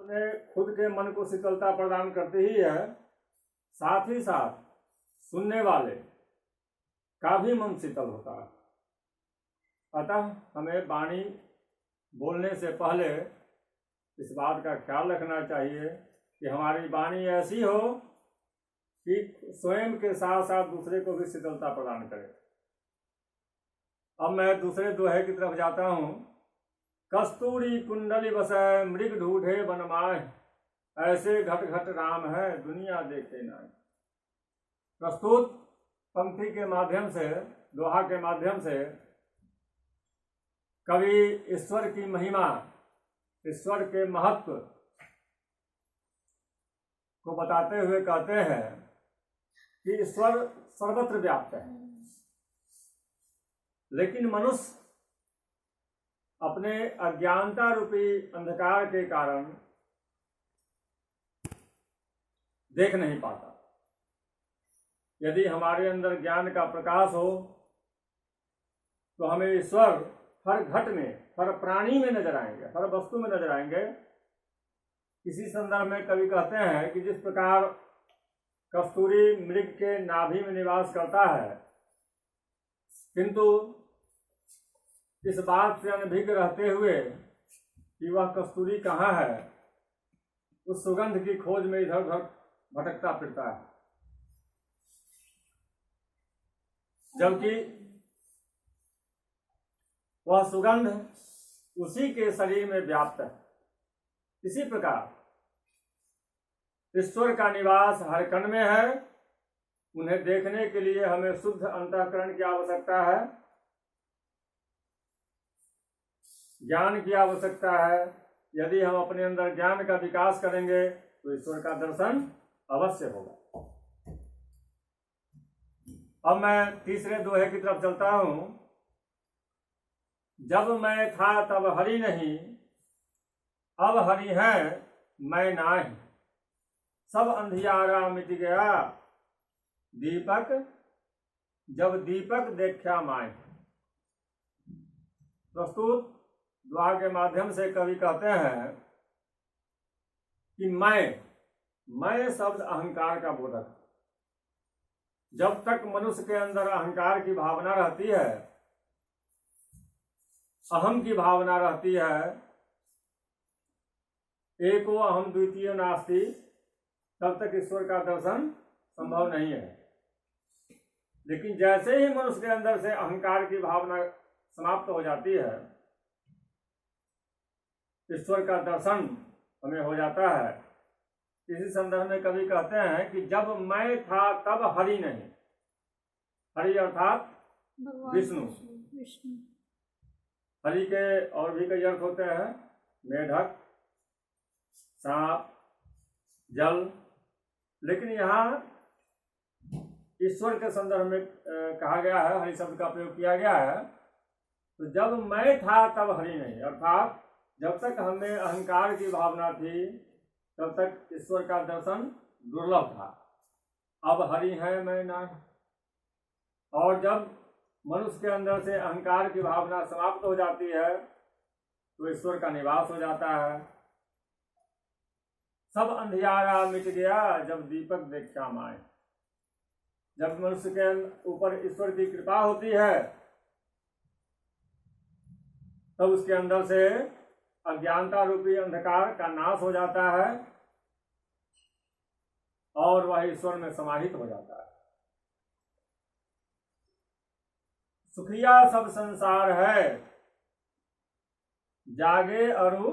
अपने खुद के मन को शीतलता प्रदान करती ही है, साथ ही साथ सुनने वाले का भी मन शीतल होता है। अतः हमें वाणी बोलने से पहले इस बात का ख्याल रखना चाहिए कि हमारी वाणी ऐसी हो कि स्वयं के साथ साथ दूसरे को भी शीतलता प्रदान करे। अब मैं दूसरे दोहे की तरफ जाता हूँ। कस्तूरी कुंडली बसै मृग ढूढ़े बनमाए, ऐसे घट घट राम है दुनिया देखे नाय। प्रस्तुत पंक्ति के माध्यम से, दोहा के माध्यम से कवि ईश्वर की महिमा, ईश्वर के महत्व को बताते हुए कहते हैं कि ईश्वर सर्वत्र व्याप्त है, लेकिन मनुष्य अपने अज्ञानता रूपी अंधकार के कारण देख नहीं पाता। यदि हमारे अंदर ज्ञान का प्रकाश हो तो हमें ईश्वर हर घट में, हर प्राणी में नजर आएंगे, हर वस्तु में नजर आएंगे। इसी संदर्भ में कवि कहते हैं कि जिस प्रकार कस्तूरी मृग के नाभि में निवास करता है, किंतु इस बात से अनभिज्ञ रहते हुए कि वह कस्तूरी कहाँ है, उस सुगंध की खोज में इधर उधर भटकता फिरता है, जबकि वह सुगंध उसी के शरीर में व्याप्त है। इसी प्रकार ईश्वर का निवास हर कण में है। उन्हें देखने के लिए हमें शुद्ध अंतःकरण की आवश्यकता है, ज्ञान की आवश्यकता है। यदि हम अपने अंदर ज्ञान का विकास करेंगे तो ईश्वर का दर्शन अवश्य होगा। अब मैं तीसरे दोहे की तरफ चलता हूं। जब मैं था तब हरि नहीं, अब हरि है मैं नाही। सब अंधियारा मिट गया, दीपक जब दीपक देखा माय। प्रस्तुत दोहा के माध्यम से कवि कहते हैं कि मैं शब्द अहंकार का बोधक। जब तक मनुष्य के अंदर अहंकार की भावना रहती है, अहम की भावना रहती है, एको अहम द्वितीय नास्ति, तब तक ईश्वर का दर्शन संभव नहीं है। लेकिन जैसे ही मनुष्य के अंदर से अहंकार की भावना समाप्त हो जाती है, ईश्वर का दर्शन हमें हो जाता है। इसी संदर्भ में कवि कहते हैं कि जब मैं था तब हरि नहीं। हरि अर्थात विष्णु। हरि के और भी कई अर्थ होते हैं, मेढक, सांप, जल, लेकिन यहाँ ईश्वर के संदर्भ में कहा गया है, हरि शब्द का प्रयोग किया गया है। तो जब मैं था तब हरि नहीं, अर्थात जब तक हमें अहंकार की भावना थी तब तक ईश्वर का दर्शन दुर्लभ था। अब हरि है मैं नहीं। और जब मनुष्य के अंदर से अहंकार की भावना समाप्त हो जाती है तो ईश्वर का निवास हो जाता है। सब अंधियारा मिट गया जब दीपक देखा माय। जब मनुष्य के ऊपर ईश्वर की कृपा होती है तब उसके अंदर से अज्ञानता रूपी अंधकार का नाश हो जाता है और वह ईश्वर में समाहित हो जाता है। सुखिया सब संसार है, जागे अरु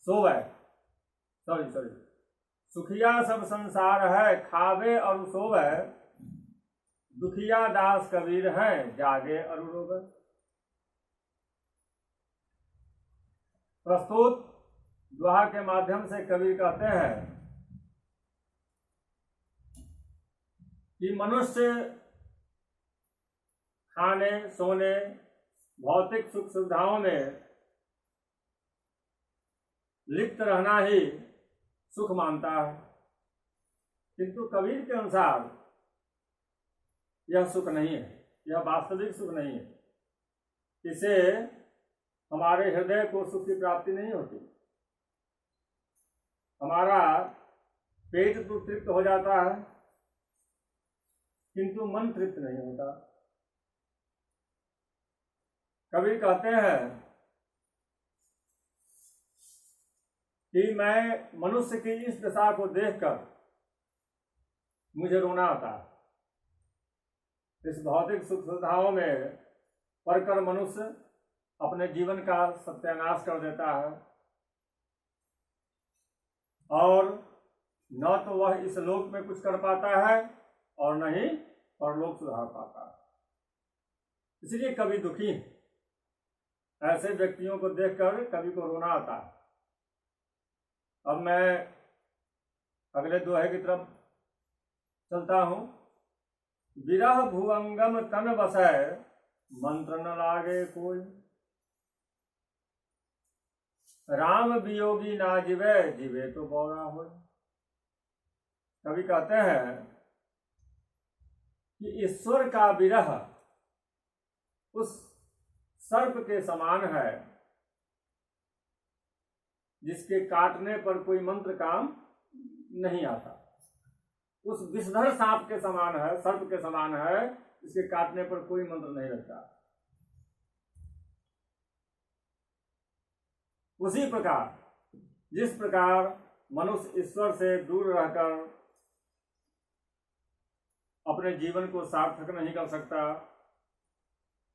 सोवे। सुखिया सब संसार है, खावे अरु सोवे। दुखिया दास कबीर है, जागे अरु रोवे। प्रस्तुत दोहा के माध्यम से कबीर कहते हैं कि मनुष्य खाने, सोने, भौतिक सुख सुविधाओं में लिप्त रहना ही सुख मानता है, किंतु कबीर के अनुसार यह सुख नहीं है, यह वास्तविक सुख नहीं है। इसे हमारे हृदय को सुख की प्राप्ति नहीं होती। हमारा पेट तो तृप्त हो जाता है, किंतु मन तृप्त नहीं होता। कबीर कहते हैं कि मैं मनुष्य की इस दशा को देखकर मुझे रोना आता है। इस भौतिक सुख सुविधाओं में पड़कर मनुष्य अपने जीवन का सत्यानाश कर देता है, और न तो वह इस लोक में कुछ कर पाता है और न ही परलोक सुधार पाता है। इसलिए कवि दुखी है। ऐसे व्यक्तियों को देखकर कवि को रोना आता है। अब मैं अगले दोहे की तरफ चलता हूं। विरह भुवंगम तन बसै, मंत्र न लागे कोई। राम वियोगी ना जिवे, जिवे तो बौरा हो। कवि कहते हैं कि ईश्वर का विरह उस सर्प के समान है जिसके काटने पर कोई मंत्र काम नहीं आता। उस विषधर सांप के समान है, सर्प के समान है, जिसके काटने पर कोई मंत्र नहीं लगता। उसी प्रकार जिस प्रकार मनुष्य ईश्वर से दूर रहकर अपने जीवन को सार्थक नहीं कर सकता,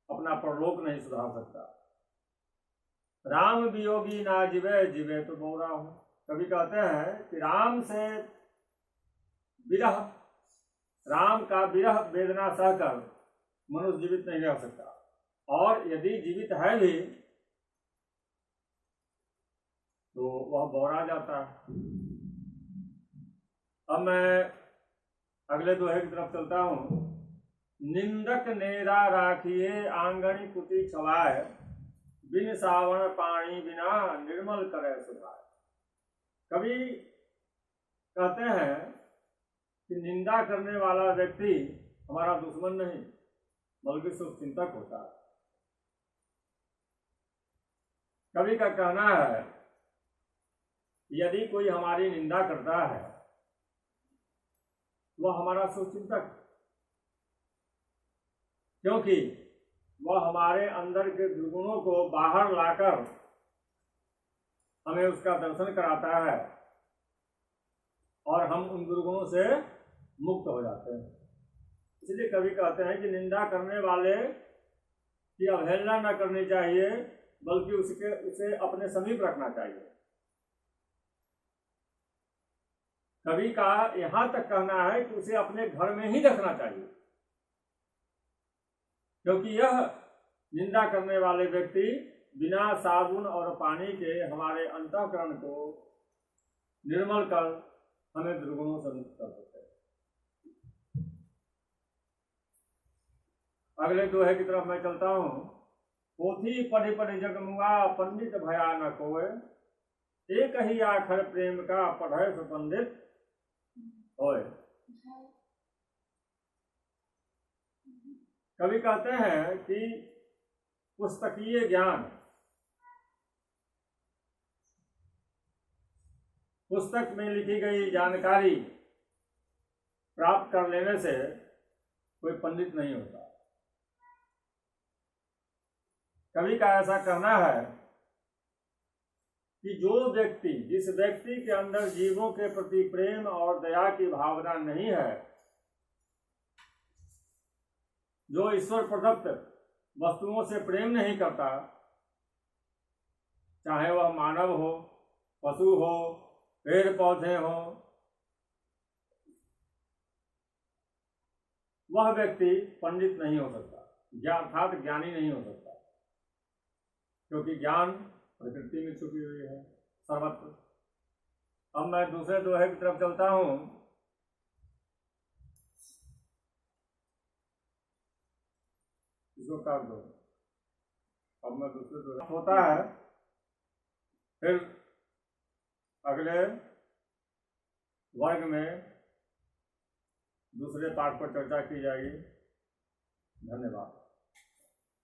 अपना परलोक नहीं सुधार सकता। राम वियोगी ना जिवे, जिवे तो बौरा हो। कभी कहते हैं कि राम से विरह, राम का विरह वेदना सहकर मनुष्य जीवित नहीं रह सकता, और यदि जीवित है भी तो वह बौरा जाता है। अब मैं अगले दोहे की तरफ चलता हूं। निंदक नेरा राखिए, आंगणी कुटी छवाए, बिन सावण पानी बिना, निर्मल करे सुधार। कभी कहते हैं कि निंदा करने वाला व्यक्ति हमारा दुश्मन नहीं बल्कि शुभचिंतक होता है। कवि का कहना है यदि कोई हमारी निंदा करता है वह हमारा शुभचिंतक, क्योंकि वह हमारे अंदर के दुर्गुणों को बाहर लाकर हमें उसका दर्शन कराता है और हम उन दुर्गुणों से मुक्त हो जाते हैं। इसलिए कवि कहते हैं कि निंदा करने वाले की अवहेलना न करनी चाहिए बल्कि उसे अपने समीप रखना चाहिए। कवि का यहां तक कहना है कि उसे अपने घर में ही रखना चाहिए, क्योंकि यह निंदा करने वाले व्यक्ति बिना साबुन और पानी के हमारे अंतःकरण को निर्मल कर हमें दुर्गुणों से मुक्त कर सकते हैं। अगले दोहे की तरफ मैं चलता हूं। पोथी पढ़ी पढ़ी जगमुआ, पंडित भया न कोय, एक ही आखर प्रेम का, पढ़े सो पंडित होय। कवि कहते हैं कि पुस्तकीय ज्ञान, पुस्तक में लिखी गई जानकारी प्राप्त कर लेने से कोई पंडित नहीं होता। कवि का ऐसा कहना है कि जिस व्यक्ति के अंदर जीवों के प्रति प्रेम और दया की भावना नहीं है, जो ईश्वर प्रदत्त वस्तुओं से प्रेम नहीं करता, चाहे वह मानव हो, पशु हो, पेड़ पौधे हो, वह व्यक्ति पंडित नहीं हो सकता, अर्थात ज्ञानी नहीं हो सकता, क्योंकि ज्ञान प्रकृति में छुपी हुई है सर्वत्र। अब मैं दूसरे दोहे की तरफ चलता हूं। इसको काट दो। अब मैं दूसरे दोहे होता है, फिर अगले वर्ग में दूसरे पाठ पर चर्चा की जाएगी। धन्यवाद।